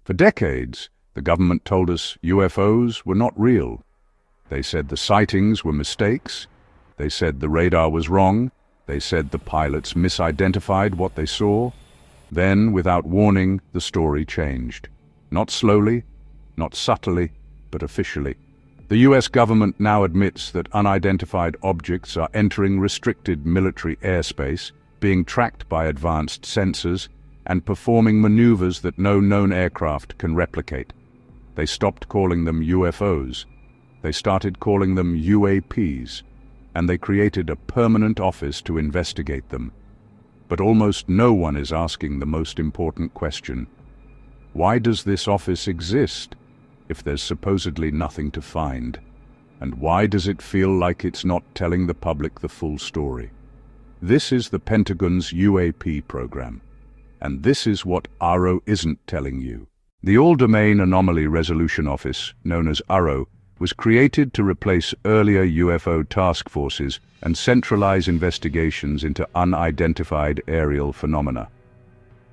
For decades, the government told us UFOs were not real. They said the sightings were mistakes. They said the radar was wrong. They said the pilots misidentified what they saw. Then, without warning, the story changed. Not slowly, not subtly, but officially. The US government now admits that unidentified objects are entering restricted military airspace, being tracked by advanced sensors, and performing maneuvers that no known aircraft can replicate. They stopped calling them UFOs. They started calling them UAPs, and they created a permanent office to investigate them. But almost no one is asking the most important question. Why does this office exist if there's supposedly nothing to find? And why does it feel like it's not telling the public the full story? This is the Pentagon's UAP program. And this is what AARO isn't telling you. The All-Domain Anomaly Resolution Office, known as AARO, was created to replace earlier UFO task forces and centralize investigations into unidentified aerial phenomena.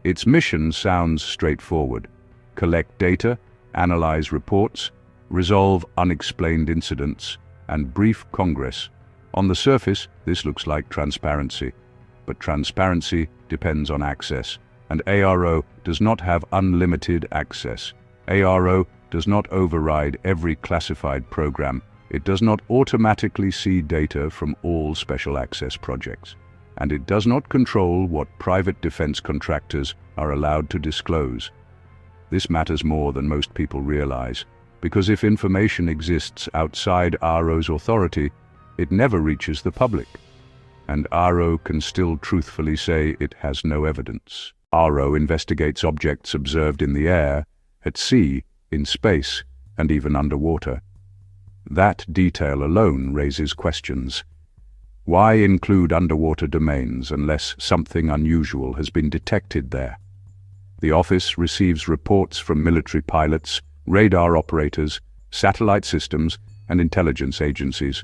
Its mission sounds straightforward: collect data, analyze reports, resolve unexplained incidents, and brief Congress. On the surface, this looks like transparency, but transparency depends on access, and AARO does not have unlimited access. AARO does not override every classified program. It does not automatically see data from all special access projects. And it does not control what private defense contractors are allowed to disclose. This matters more than most people realize, because if information exists outside AARO's authority, it never reaches the public. And AARO can still truthfully say it has no evidence. AARO investigates objects observed in the air, at sea, in space, and even underwater. That detail alone raises questions. Why include underwater domains unless something unusual has been detected there? The office receives reports from military pilots, radar operators, satellite systems, and intelligence agencies.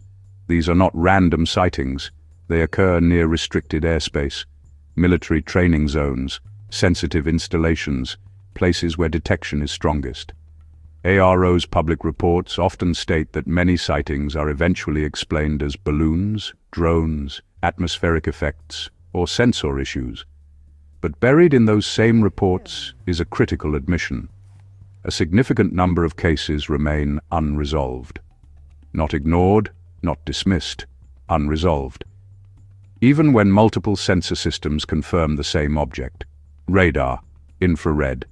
These are not random sightings. They occur near restricted airspace, military training zones, sensitive installations, places where detection is strongest. AARO's public reports often state that many sightings are eventually explained as balloons, drones, atmospheric effects, or sensor issues. But buried in those same reports is a critical admission. A significant number of cases remain unresolved. Not ignored, not dismissed, unresolved. Even when multiple sensor systems confirm the same object: radar, infrared,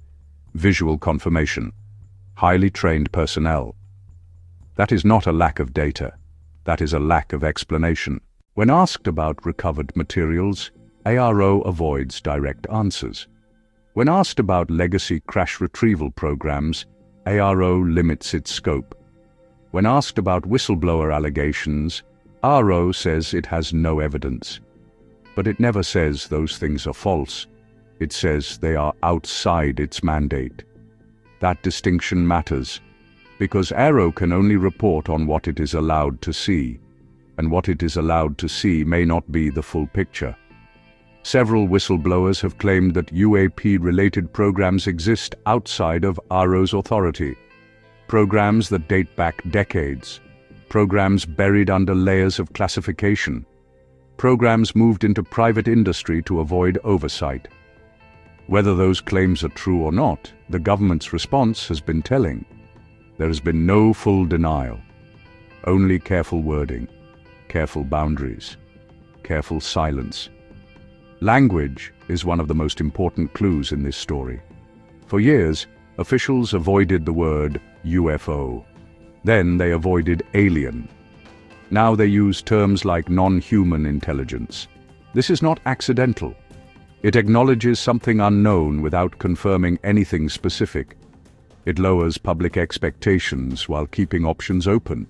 visual confirmation, highly trained personnel. That is not a lack of data. That is a lack of explanation. When asked about recovered materials, AARO avoids direct answers. When asked about legacy crash retrieval programs, AARO limits its scope. When asked about whistleblower allegations, AARO says it has no evidence. But it never says those things are false. It says they are outside its mandate. That distinction matters, because AARO can only report on what it is allowed to see, and what it is allowed to see may not be the full picture. Several whistleblowers have claimed that UAP-related programs exist outside of AARO's authority. Programs that date back decades. Programs buried under layers of classification. Programs moved into private industry to avoid oversight. Whether those claims are true or not, the government's response has been telling. There has been no full denial. Only careful wording, careful boundaries, careful silence. Language is one of the most important clues in this story. For years, officials avoided the word UFO. Then they avoided alien. Now they use terms like non-human intelligence. This is not accidental. It acknowledges something unknown without confirming anything specific. It lowers public expectations while keeping options open.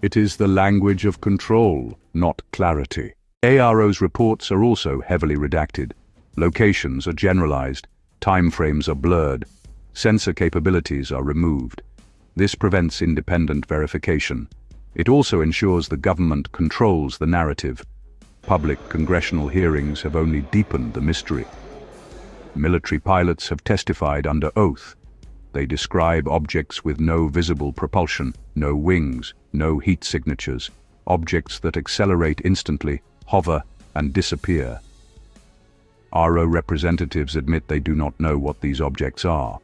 It is the language of control, not clarity. AARO's reports are also heavily redacted. Locations are generalized. Timeframes are blurred. Sensor capabilities are removed. This prevents independent verification. It also ensures the government controls the narrative. Public congressional hearings have only deepened the mystery. Military pilots have testified under oath. They describe objects with no visible propulsion, no wings, no heat signatures, objects that accelerate instantly, hover, and disappear. AARO representatives admit they do not know what these objects are.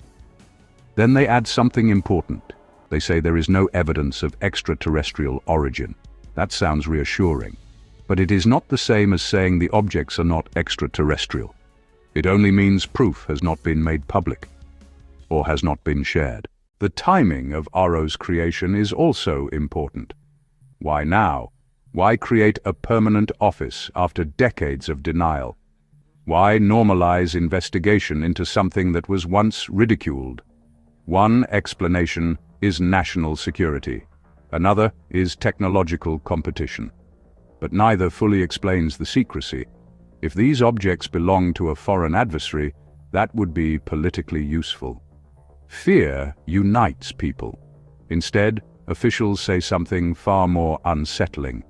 Then they add something important. They say there is no evidence of extraterrestrial origin. That sounds reassuring. But it is not the same as saying the objects are not extraterrestrial. It only means proof has not been made public, or has not been shared. The timing of AARO's creation is also important. Why now? Why create a permanent office after decades of denial? Why normalize investigation into something that was once ridiculed? One explanation is national security. Another is technological competition. But neither fully explains the secrecy. If these objects belong to a foreign adversary, that would be politically useful. Fear unites people. Instead, officials say something far more unsettling.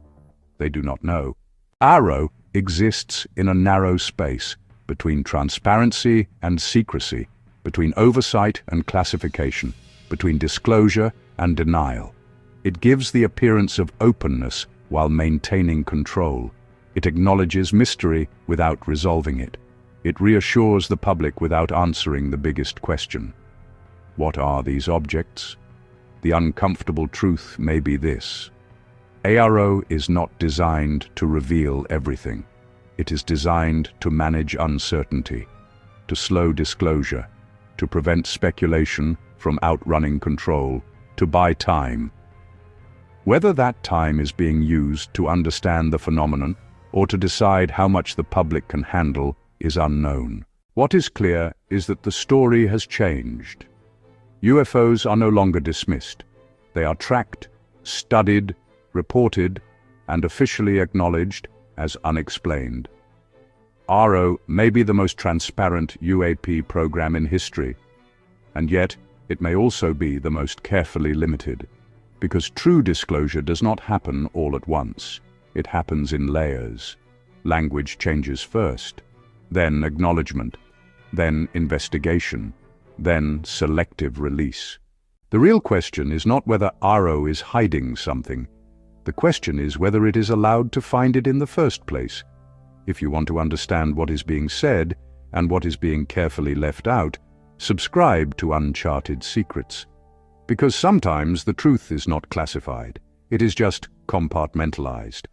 They do not know. AARO exists in a narrow space between transparency and secrecy, between oversight and classification, between disclosure and denial. It gives the appearance of openness while maintaining control. It acknowledges mystery without resolving it. It reassures the public without answering the biggest question. What are these objects? The uncomfortable truth may be this. AARO is not designed to reveal everything. It is designed to manage uncertainty, to slow disclosure, to prevent speculation from outrunning control, to buy time. Whether that time is being used to understand the phenomenon or to decide how much the public can handle is unknown. What is clear is that the story has changed. UFOs are no longer dismissed. They are tracked, studied, reported, and officially acknowledged as unexplained. AARO may be the most transparent UAP program in history, and yet it may also be the most carefully limited, because true disclosure does not happen all at once. It happens in layers. Language changes first, then acknowledgement, then investigation, then selective release. The real question is not whether AARO is hiding something. The question is whether it is allowed to find it in the first place. If you want to understand what is being said and what is being carefully left out, subscribe to Uncharted Secrets. Because sometimes the truth is not classified. It is just compartmentalized.